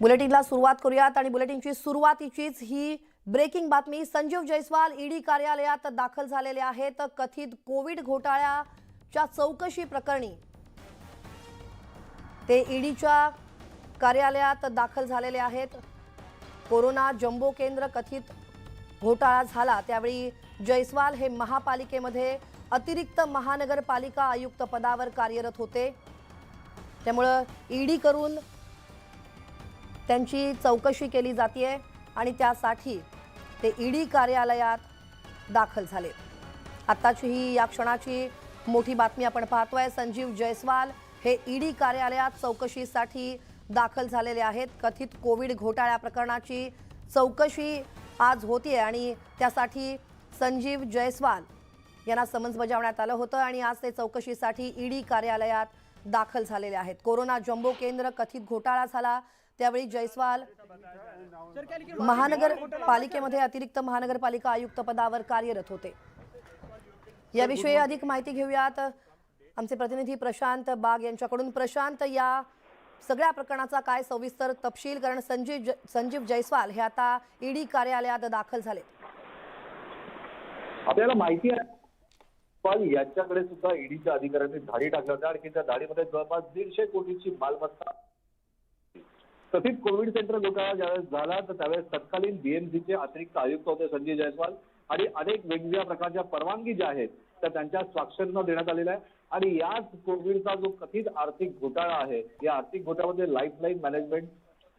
बुलेटिनला सुरुवात करूयात आणि बुलेटिनची सुरुवातीचीच ही ब्रेकिंग बातमी। संजीव जयस्वाल ईडी कार्यालयात दाखल झालेले आहेत। कथित कोविड घोटाळ्याच्या चौकशी प्रकरणी ते ईडीच्या कार्यालयात दाखल झालेले आहेत। कोरोना जम्बो केंद्र कथित घोटाळा झाला त्यावेळी जयस्वाल हे महापालिकेमध्ये अतिरिक्त महानगरपालिका आयुक्त पदावर कार्यरत होते। त्यामुळे ईडी करून त्यांची चौकशी केली जाते आणि त्यासाठी ते ईडी कार्यालयात दाखल झाले। आताची ही या क्षणाची मोठी बातमी आपण पाहतोय। संजीव जयस्वाल हे ईडी कार्यालयात चौकशीसाठी दाखल झालेले आहेत। कथित कोविड घोटाळ्या प्रकरणाची चौकशी आज होतीये आणि त्यासाठी संजीव जयस्वाल यांना समन्स बजावण्यात आलं होतं आणि आज ते चौकशीसाठी ईडी कार्यालयात दाखल झालेले आहेत। कोरोना जम्बो केंद्र कथित घोटाळा झाला त्यावेळी जयस्वाल महानगरपालिकेमध्ये अतिरिक्त महानगरपालिका आयुक्त पदावर कार्यरत होते। याविषयी अधिक माहिती घेऊयात आमचे प्रतिनिधी प्रशांत बाग यांच्याकडून। प्रशांत, या सगळ्या प्रकरणाचा काय सविस्तर तपशील, कारण संजीव जयस्वाल हे आता ईडी कार्यालयात दाखल झाले। आपल्याला माहिती आहे पण याच्याकडे सुद्धा ईडीच्या अधिकाऱ्यांनी धाडी टाकल्या होत्या आणि त्या धाडीमध्ये जवळपास 150 कोटीची मालमत्ता। कथित कोविड सेंटर घोटाळा ज्यावेळेस झाला तर त्यावेळेस तत्कालीन बीएमसीचे अतिरिक्त आयुक्त होते संजय जयस्वाल आणि अनेक वेगवेगळ्या प्रकारच्या परवानगी ज्या आहेत त्या त्यांच्या स्वाक्षरीने देण्यात आलेल्या आहे। आणि याच कोविडचा जो कथित आर्थिक घोटाळा आहे या आर्थिक घोटाळ्यामध्ये lifeline management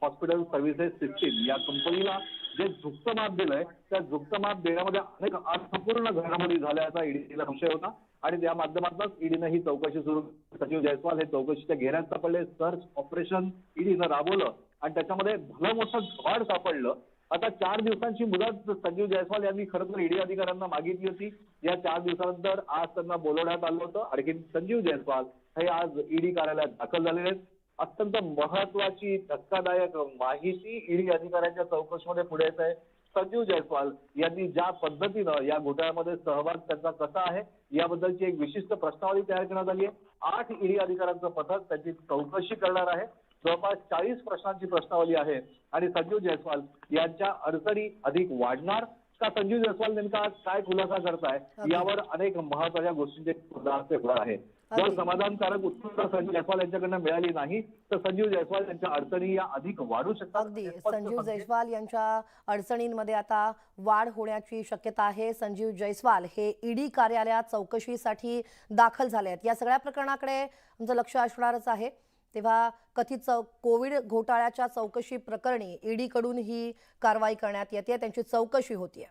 hospital services system या कंपनीला जे झुकतं माप दिलंय त्या झुकतं माप देण्यामध्ये अनेक अर्थपूर्ण घडामोडी झाल्याचा ईडीला संशय होता आणि त्या माध्यमातूनच ईडीने ही चौकशी सुरू। संजीव जयस्वाल हे चौकशीच्या घेऱ्यात सापडले। सर्च ऑपरेशन ईडीनं राबवलं आणि त्याच्यामध्ये भलं मोठं घाड सापडलं। आता 4 दिवसांची मुदत संजीव जयस्वाल यांनी खरं तर ईडी अधिकाऱ्यांना मागितली होती। या 4 दिवसानंतर आज त्यांना बोलवण्यात आलं होतं आणि संजीव जयस्वाल हे आज ईडी कार्यालयात दाखल झालेले आहेत। अत्यंत महत्वाची धक्कादायक माहिती ईडी अधिकाऱ्यांच्या चौकशीमध्ये पुढे येत आहे। संजीव जयस्वाल यांनी ज्या पद्धतीनं या घोटाळ्यामध्ये सहभाग त्यांचा कसा आहे याबद्दलची एक विशिष्ट प्रश्नावली तयार करण्यात आली आहे। 8 ईडी अधिकाऱ्यांचं पथक त्याची चौकशी करणार आहे। जवळपास 40 प्रश्नांची प्रश्नावली आहे आणि संजीव जयस्वाल यांच्या अडचणी अधिक वाढणार का, संजीव जयस्वाल नेमका काय खुलासा करताय यावर अनेक महत्वाच्या गोष्टींचे खुलासे होणार आहेत। जर समाधानकारक उत्तर संजीव जयस्वाल यांच्याकडनं मिळाली नाही तर संजीव जयस्वाल यांच्या अडचणी या अधिक वाढू शकतात। अगदी संजीव जयस्वाल यांच्या अडचणींमध्ये आता वाढ होण्याची शक्यता आहे। संजीव जयस्वाल हे ईडी कार्यालयात चौकशीसाठी दाखल झाले आहेत। या सगळ्या प्रकरणाकडे आमचं लक्ष असणारच आहे। तेव्हा कथित कोविड घोटाळ्याच्या चौकशी प्रकरणी ईडी कडून ही कारवाई करण्यात येते, त्यांची चौकशी होतीये।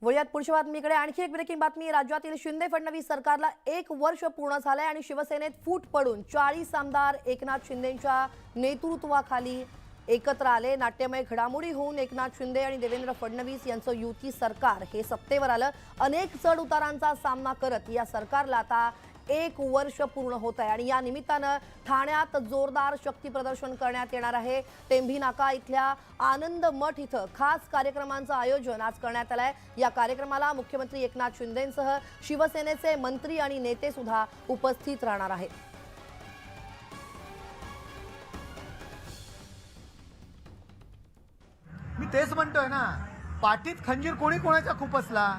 वळूयात पुढच्या बातमीकडे। आणखी एक ब्रेकिंग बातमी। राज्यातील शिंदे फडणवीस सरकारला 1 वर्ष पूर्ण झालंय आणि शिवसेनेत फूट पडून 40 आमदार एकनाथ शिंदेंच्या नेतृत्वाखाली एकत्र आले। नाट्यमय घडामोडी होऊन एकनाथ शिंदे आणि देवेंद्र फडणवीस यांचं युती सरकार हे सत्तेवर आलं। अनेक चढ उतारांचा सामना करत या सरकारला आता 1 वर्ष पूर्ण होत आहे आणि या निमित्तानं ठाण्यात जोरदार शक्ती प्रदर्शन करण्यात येणार आहे। टेंभी नाका इथल्या आनंद मठ इथं खास कार्यक्रमांचं आयोजन आज करण्यात आलंय। या कार्यक्रमाला मुख्यमंत्री एकनाथ शिंदेंसह शिवसेनेचे मंत्री आणि नेते सुद्धा उपस्थित राहणार आहेत। मी तेच म्हणतोय ना, पाठीत खंजीर कोणी कोणाच्या खुपसला।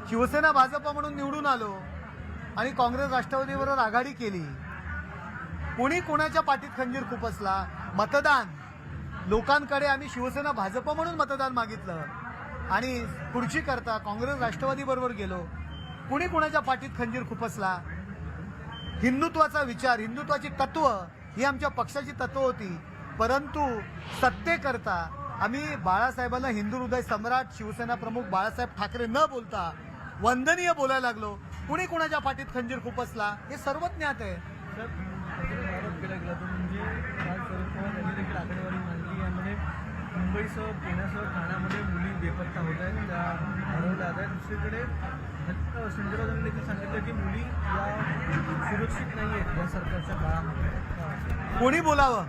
शिवसेना भाजप म्हणून निवडून आलो आणि काँग्रेस राष्ट्रवादीबरोबर आघाडी केली। कोणी कोणाच्या पाठीत खंजीर खुपसला। मतदान लोकांकडे आम्ही शिवसेना भाजप म्हणून मतदान मागितलं आणि खुर्ची करता काँग्रेस राष्ट्रवादी बरोबर गेलो। कोणी कोणाच्या पाठीत खंजीर खुपसला। हिंदुत्वाचा विचार, हिंदुत्वाची तत्व ही आमच्या पक्षाची तत्व होती, परंतु सत्तेकरता आम्ही बाळासाहेबांना हिंदू हृदय सम्राट शिवसेना प्रमुख बाळासाहेब ठाकरे न बोलता वंदनीय बोलायला लागलो। कुणी कुणाच्या पाठीत खंजीर खुपसला हे सर्व ज्ञात आहे। आरोप केला गेला तो म्हणजे आज शरद पवार यांनी देखील आकडेवारी मांडली। यामध्ये मुंबईसह पुण्यासह ठाण्यामध्ये मुली बेपत्ता होत आहेत, त्या हरवल्या आहेत। दुसरीकडे संजय राऊत यांनी देखील सांगितलं की मुली या सुरक्षित नाही आहेत या सरकारच्या काळामध्ये। कोणी बोलावं?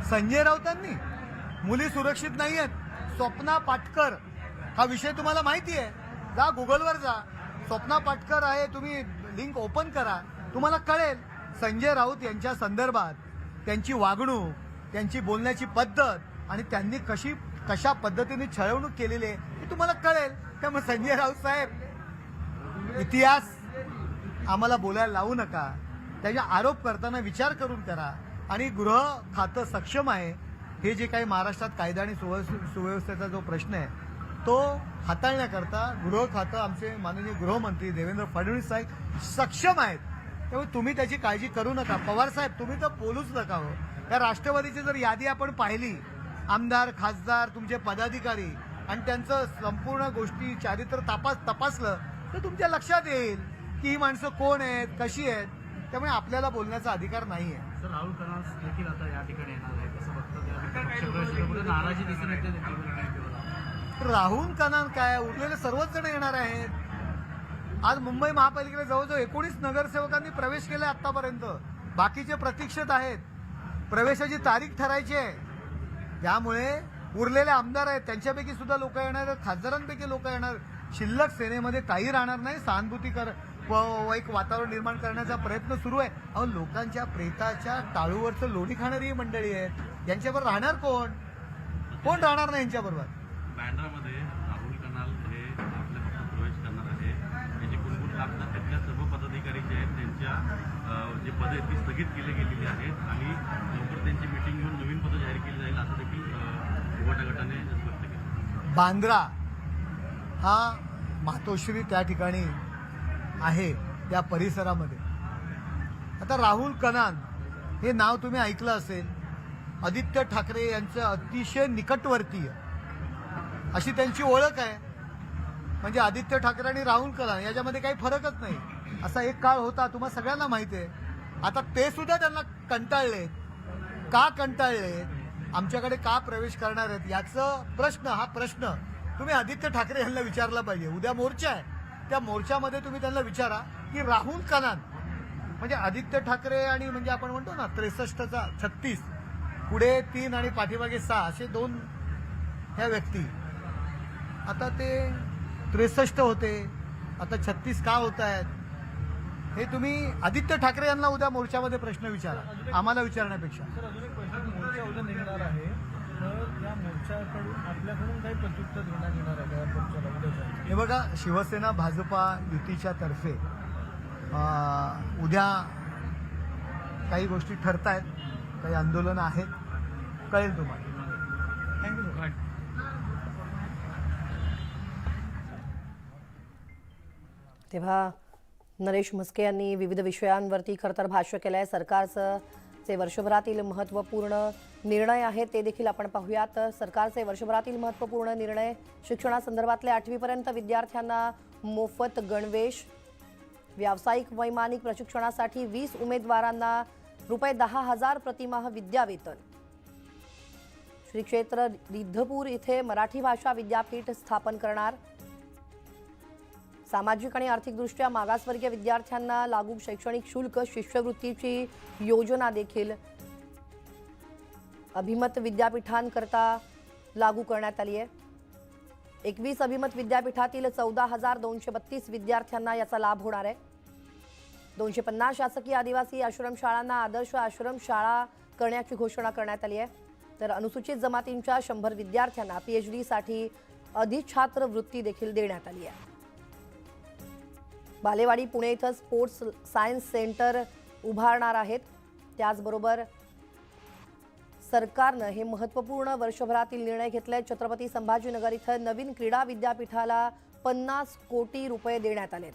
संजय राऊतांनी? मुली सुरक्षित नाही आहेत। स्वप्ना पाटकर हा विषय तुम्हाला माहिती आहे, जा गुगलवर जा, स्वप्ना पाटकर आहे, तुम्ही लिंक ओपन करा, तुम्हाला कळेल। संजय राऊत यांच्या संदर्भात त्यांची वागणूक, त्यांची बोलण्याची पद्धत आणि त्यांनी कशा पद्धतीने छळवणूक केलेली आहे हे तुम्हाला कळेल. त्यामुळे संजय राऊत साहेब, इतिहास आम्हाला बोलायला लावू नका. त्याचे आरोप करताना विचार करून करा. आणि गृह खातं सक्षम आहे हे जे काही महाराष्ट्रात कायदा आणि सुव्यवस्थेचा जो प्रश्न आहे तो हाताळण्याकरता गृह खातं आमचे माननीय गृहमंत्री देवेंद्र फडणवीस साहेब सक्षम आहेत. त्यामुळे तुम्ही त्याची काळजी करू नका. पवार साहेब, तुम्ही तर बोलूच नका हो. या राष्ट्रवादीची जर यादी आपण पाहिली, आमदार, खासदार, तुमचे पदाधिकारी आणि त्यांचं संपूर्ण गोष्टी चारित्र तपासलं तर तुमच्या लक्षात येईल की ही माणसं कोण आहेत, कशी आहेत. त्यामुळे आपल्याला बोलण्याचा अधिकार नाही आहे. सर, राहुल कनास देखील आता या ठिकाणी येणार आहे, कसं बघतात? पक्षप्रवेशाबद्दल नाराजी दिसून येते देखील. राहुल कनान काय, उरलेले सर्वच जण येणार आहेत. आज मुंबई महापालिकेला जवळजवळ 19 नगरसेवकांनी प्रवेश केला आतापर्यंत. बाकीचे प्रतीक्षेत आहेत. प्रवेशाची तारीख ठरायची आहे. त्यामुळे उरलेले आमदार आहेत त्यांच्यापैकी सुद्धा लोक येणार आहेत, खासदारांपैकी लोक येणार. शिल्लक सेनेमध्ये काही राहणार नाही. सहानुभूती एक वातावरण निर्माण करण्याचा प्रयत्न सुरू आहे. अहो, लोकांच्या प्रेताच्या टाळूवरचं लोणी खाणारी ही मंडळी आहेत. यांच्याबरोबर राहणार कोण राहणार नाही यांच्याबरोबर. बँड्रामध्ये राहुल कनाल हे आपल्या पक्षात प्रवेश करणार आहे. याची कुणकुण लागतात. त्यातल्या सर्व पदाधिकारी जे आहेत त्यांच्या जे पदं आहेत ती स्थगित केली गेलेली आहेत आणि लवकर त्यांची मिटिंग घेऊन नवीन पदं जाहीर केली जाईल असं देखील उभाटा गटाने स्पष्ट केलं. बांद्रा हा मातोश्री त्या ठिकाणी आहे, त्या परिसरामध्ये. आता राहुल कनान हे नाव तुम्ही ऐकलं असेल. आदित्य ठाकरे यांचं अतिशय निकटवर्तीय अशी त्यांची ओळख आहे. म्हणजे आदित्य ठाकरे आणि राहुल कनान याच्यामध्ये काही फरकच नाही. असा एक काळ होता, तुम्हाला सगळ्यांना माहिती आहे. आता ते सुद्धा त्यांना कंटाळलेत. का कंटाळलेत, आमच्याकडे का प्रवेश करणार आहेत याचा हा प्रश्न तुम्ही आदित्य ठाकरे यांना विचारला पाहिजे. उद्या मोर्चा आहे, त्या मोर्चामध्ये तुम्ही त्यांना विचारा की राहुल कनान म्हणजे आदित्य ठाकरे आणि म्हणजे आपण म्हणतो ना 63चा 36, पुढे 3 आणि पाठीमागे 6 असे 2 ह्या व्यक्ती. आता ते 63 होते, आता 36 का होत आहेत हे तुम्ही आदित्य ठाकरे यांना उद्या मोर्चामध्ये प्रश्न विचारा, आम्हाला विचारण्यापेक्षा. सर, अजून एक प्रश्न, मोर्चा उद्या निघणार आहे, तर या मोर्चाकडून आपल्याकडून काही प्रत्युत्तर देण्यात येणार आहे का मोर्चाला उद्याच्या? हे बघा, शिवसेना भाजपा युतीच्या तर्फे उद्या काही गोष्टी ठरतायत, काही आंदोलनं आहेत, कळेल तुम्हाला. थँक्यू. तेव्हा नरेश म्हस्के यांनी विविध विषयांवरती खरं तर भाष्य केलं आहे. सरकारचं जे वर्षभरातील महत्त्वपूर्ण निर्णय आहेत ते देखील आपण पाहूयात. सरकारचे वर्षभरातील महत्त्वपूर्ण निर्णय: शिक्षणासंदर्भातले 8वी पर्यंत विद्यार्थ्यांना मोफत गणवेश, व्यावसायिक वैमानिक प्रशिक्षणासाठी 20 उमेदवारांना ₹10,000 प्रतिमाह विद्यावेतन, श्री क्षेत्र रिद्धपूर इथे मराठी भाषा विद्यापीठ स्थापन करणार, सामाजिक आणि आर्थिकदृष्ट्या मागासवर्गीय विद्यार्थ्यांना लागू शैक्षणिक शुल्क शिष्यवृत्तीची योजना देखील अभिमत विद्यापीठांकरता लागू करण्यात आली आहे. 21 अभिमत विद्यापीठातील 14,232 विद्यार्थ्यांना याचा लाभ होणार आहे. 250 शासकीय आदिवासी आश्रमशाळांना आदर्श आश्रमशाळा करण्याची घोषणा करण्यात आली आहे. तर अनुसूचित जमातींच्या 100 विद्यार्थ्यांना PhD साठी अधिछात्र वृत्ती देखील देण्यात आली आहे. बालेवाडी पुणे इथं स्पोर्ट्स सायन्स सेंटर उभारणार आहेत. त्याचबरोबर सरकारनं हे महत्त्वपूर्ण वर्षभरातील निर्णय घेतले. छत्रपती संभाजीनगर इथं नवीन क्रीडा विद्यापीठाला 50 कोटी रुपये देण्यात आलेत.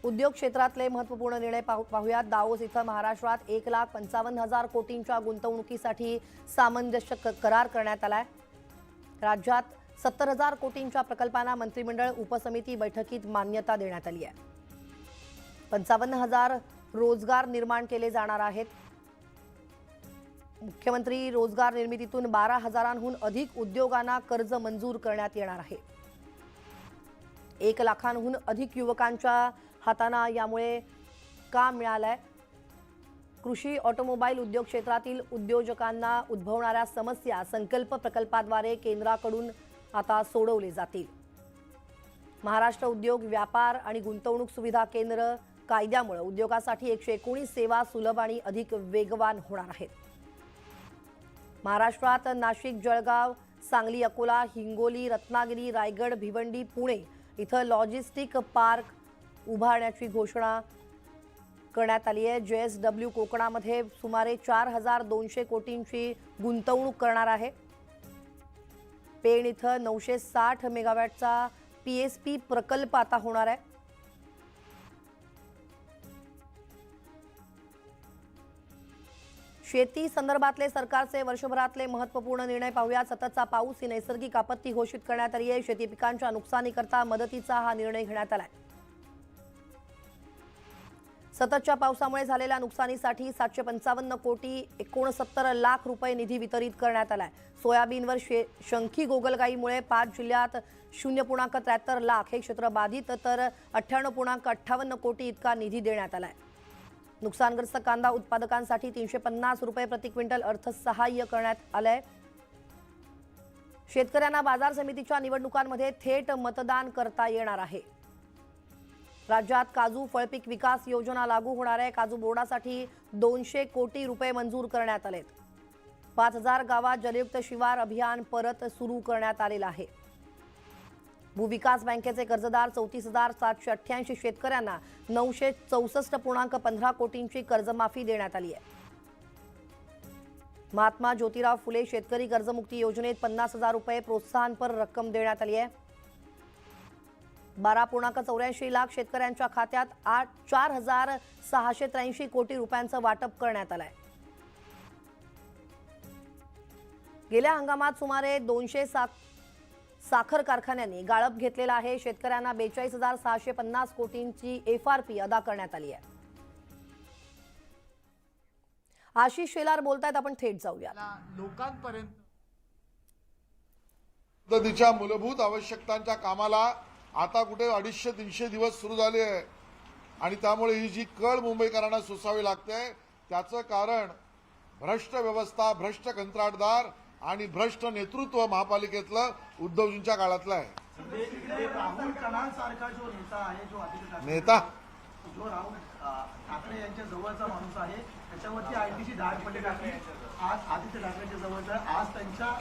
उद्योग क्षेत्रातले महत्त्वपूर्ण निर्णय पाहूयात. दावोस इथं महाराष्ट्रात 1,55,000 कोटींच्या गुंतवणुकीसाठी सामंजस्य करार करण्यात आलाय. राज्यात 70,000 कोटींच्या प्रकल्पांना मंत्रिमंडळ उपसमिती बैठकीत मान्यता देण्यात आली आहे. 55,000 रोजगार निर्माण केले जाणार आहेत. मुख्यमंत्री रोजगार निर्मितीतून 12,000हून अधिक उद्योगांना कर्ज मंजूर करण्यात येणार आहे. 1 लाखांहून अधिक युवकांच्या हातांना यामुळे काम मिळालंय. कृषी ऑटोमोबाईल उद्योग क्षेत्रातील उद्योजकांना उद्भवणाऱ्या समस्या संकल्प प्रकल्पाद्वारे केंद्राकडून आता सोडवले जातील. महाराष्ट्र उद्योग व्यापार आणि गुंतवणूक सुविधा केंद्र कायद्यामुळे उद्योगासाठी 119 सेवा सुलभ आणि अधिक वेगवान होणार आहेत. महाराष्ट्रात नाशिक, जळगाव, सांगली, अकोला, हिंगोली, रत्नागिरी, रायगड, भिवंडी, पुणे इथं लॉजिस्टिक पार्क उभारण्याची घोषणा करण्यात आली आहे. JSW कोकणामध्ये सुमारे 4200 कोटींची गुंतवणूक करणार आहे. पेण इथं 960 मेगावॅटचा PSP प्रकल्प आता होणार आहे. शेती संदर्भातले सरकारचे वर्षभरातले महत्त्वपूर्ण निर्णय पाहूया. सततचा पाऊस ही नैसर्गिक आपत्ती घोषित करण्यात आली आहे. शेती पिकांच्या नुकसानीकरता मदतीचा हा निर्णय घेण्यात आलाय. सततच्या पावसामुळे झालेल्या नुकसानीसाठी 755 कोटी 69 लाख रुपये निधी वितरित करण्यात आलाय. सोयाबीनवर शंखी गोगलगाईमुळे 5 जिल्ह्यात 0.73 लाख हे क्षेत्र बाधित, तर 98.58 कोटी इतका निधी देण्यात आलाय. नुकसानग्रस्त कांदा उत्पादकांसाठी 350 रुपये प्रति क्विंटल अर्थसहाय्य करण्यात आलंय. शेतकऱ्यांना बाजार समितीच्या निवडणुकांमध्ये थेट मतदान करता येणार आहे. राज्यात काजू फळपीक विकास योजना लागू होणार आहे. काजू बोर्डासाठी 200 कोटी रुपये मंजूर करण्यात आलेत. 5000 गावात जलयुक्त शिवार अभियान परत सुरू करण्यात आलेलं आहे. भूविकास बँकेचे कर्जदार 34,788 शेतकऱ्यांना 964.15 कोटींची कर्जमाफी देण्यात आली आहे. महात्मा ज्योतिराव फुले शेतकरी कर्जमुक्ती योजनेत 50,000 रुपये प्रोत्साहनपर रक्कम देण्यात आली आहे. 12.84 लाख शेतकऱ्यांच्या खात्यात 4,683 कोटी रुपयांचं वाटप करण्यात आलंय. गेल्या हंगामात सुमारे 200 साखर कारखान्यांनी गाळप घेतलेला आहे. शेतकऱ्यांना 42,650 कोटींची FRP अदा करण्यात आली आहे. आशिष शेलार बोलतायत, आपण थेट जाऊया. लोकांपर्यंत पद्धतीच्या मूलभूत आवश्यकतांच्या कामाला आता कुठे 250-300 दिवस सुरू झाले आहे आणि त्यामुळे ही जी कळ मुंबईकरांना सोसावी लागते त्याचं कारण भ्रष्ट व्यवस्था, भ्रष्ट कंत्राटदार आणि भ्रष्ट नेतृत्व महापालिकेतलं उद्धवजींच्या काळातलं आहे. राहुल कणांसारखा जो नेता आहे, जो नेता जो राहुल ठाकरे यांच्या जवळचा माणूस आहे, त्याच्यावरती आयटीची धाड पडली टाकली. आज आदित्य ठाकरेंच्या जवळचा आहे. आज त्यांच्या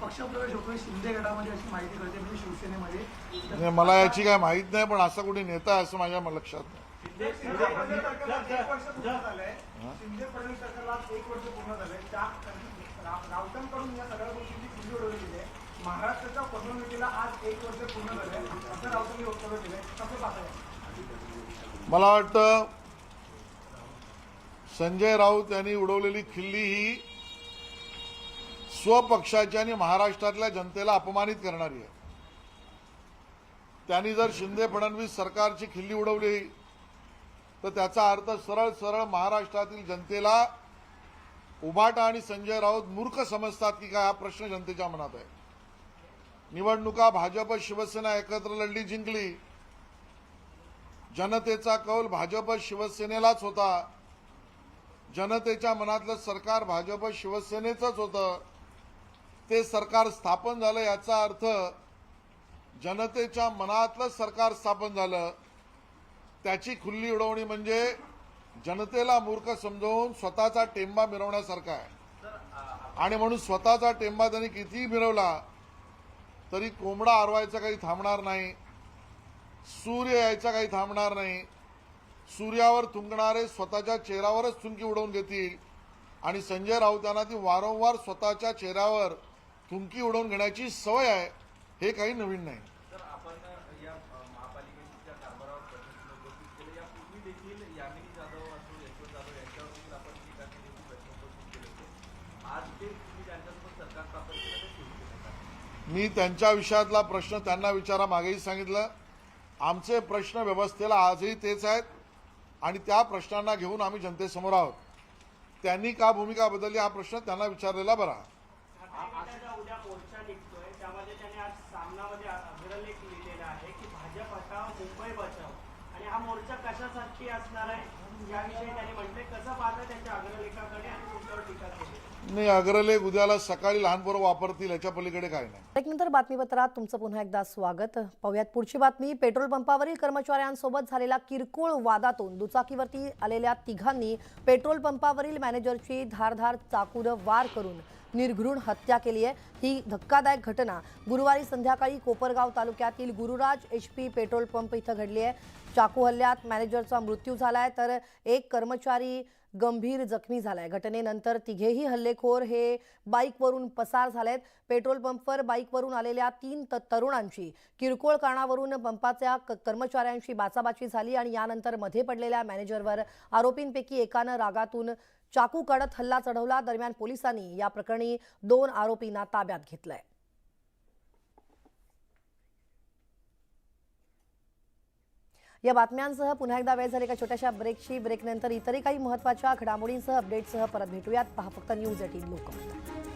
पक्षप्रवेश होतोय शिंदे गटामध्ये अशी माहिती कळते, म्हणजे शिवसेनेमध्ये. मला याची काय माहित नाही, पण असा कुठे नेता आहे असं माझ्या लक्षात नाही. शिंदे फडणवीस सरकारला 1 वर्ष पूर्ण झालंय. त्या राऊतांकडून या सगळ्या गोष्टींची खिल्ली उडवलेली आहे. महाराष्ट्राच्या पदोन्नतीला आज 1 वर्ष पूर्ण झालंय असं राऊतांनी वक्तव्य केलंय. कसं पाहताय? मला वाटतं संजय राऊत यांनी उडवलेली खिल्ली ही स्वपक्षाची आणि महाराष्ट्रातल्या जनतेला अपमानित करणारी आहे. त्यांनी जर शिंदे फडणवीस सरकारची खिल्ली उडवली तर त्याचा अर्थ सरळ सरळ महाराष्ट्रातील जनतेला उभाटा आणि संजय राऊत मूर्ख समजतात की काय, हा प्रश्न जनतेच्या मनात आहे. निवडणुका भाजप शिवसेना एकत्र लढली, जिंकली. जनतेचा कौल भाजप शिवसेनेलाच होता. जनतेच्या मनातलं सरकार भाजप शिवसेनेचंच होतं. ते सरकार स्थापन झालं याचा अर्थ जनतेच्या मनातलं सरकार स्थापन झालं. त्याची खुल्ली उडवणी म्हणजे जनतेला मूर्ख समजावून स्वतःचा टेंबा मिरवण्यासारखा आहे. आणि म्हणून स्वतःचा टेंबा त्यांनी कितीही मिरवला तरी कोंबडा आरवायचा काही थांबणार नाही, सूर्य यायचा काही थांबणार नाही. सूर्यावर थुंकणारे स्वतःच्या चेहऱ्यावरच थुंकी उडवून घेतील आणि संजय राऊत यांना ती वारंवार स्वतःच्या चेहऱ्यावर थुंकी उडवून घेण्याची सवय आहे. हे काही नवीन नाही. आपण या महापालिकेच्या कारभारावर यापूर्वी देखील यामिनी जाधव असो, यशवंत जाधव यांच्यावर देखील आपण टीका केली होती, प्रश्न उपस्थित केले होते. आज ते तुम्ही त्यांच्यासोबत सरकार स्थापन केलं ते शिवसेनेचं. मी त्यांच्या विषयातला प्रश्न त्यांना विचारा मागेही सांगितलं. आमचे प्रश्न व्यवस्थेला आजही तेच आहेत आणि त्या प्रश्नांना घेऊन आम्ही जनतेसमोर आहोत. त्यांनी का भूमिका बदलली हा प्रश्न त्यांना विचारलेला बरा. उद्या मोर्चा निघतोय, त्यामध्ये त्यांनी आज सामनामध्ये अग्रलेख लिहिलेला आहे की भाजप हटाव मुंबई बचाव, आणि हा मोर्चा कशासाठी असणार आहे याविषयी त्यांनी म्हटले. कसं पाहता त्यांच्या अग्रलेखाकडे आणि त्यांच्यावर टीका केली. नाही, अग्रलेख उद्याला सकाळी लहान पोरं वापरतील, याच्या पलीकडे काय नाही. एक नंतर बातमीपत्रात तुमचं पुन्हा एकदा स्वागत. पाहुयात पुढची बातमी. पेट्रोल पंपावरील कर्मचाऱ्यांसोबत झालेल्या किरकोळ वादातून दुचाकीवरती आलेल्या तिघांनी पेट्रोल पंपावरील मॅनेजरची धारधार चाकूनं वार करून निर्घृण हत्या केली आहे. ही धक्कादायक घटना गुरुवारी संध्याकाळी कोपरगाव तालुक्यातील गुरुराज HP पेट्रोल पंप इथं घडली आहे. चाकू हल्ल्यात मॅनेजरचा मृत्यू झालाय तर एक कर्मचारी गंभीर जखमी झालाय. घटनेनंतर तिघेही हल्लेखोर हे बाईकवरून पसार झालेत. पेट्रोल पंपवर बाईकवरून आलेल्या 3 तरुणांची किरकोळ कारणावरून पंपाच्या कर्मचाऱ्यांशी बाचाबाची झाली आणि यानंतर मध्ये पडलेल्या मॅनेजरवर आरोपींपैकी एकानं रागातून चाकू काढत हल्ला चढवला. दरम्यान पोलिसांनी या प्रकरणी 2 आरोपींना ताब्यात घेतलंय. या बातम्यांसह पुन्हा एकदा वेळ झाली एका छोट्याशा ब्रेकची. ब्रेकनंतर इतरही काही महत्त्वाच्या घडामोडींसह अपडेटसह परत भेटूयात. पहा फक्त न्यूज 18 लोकमत.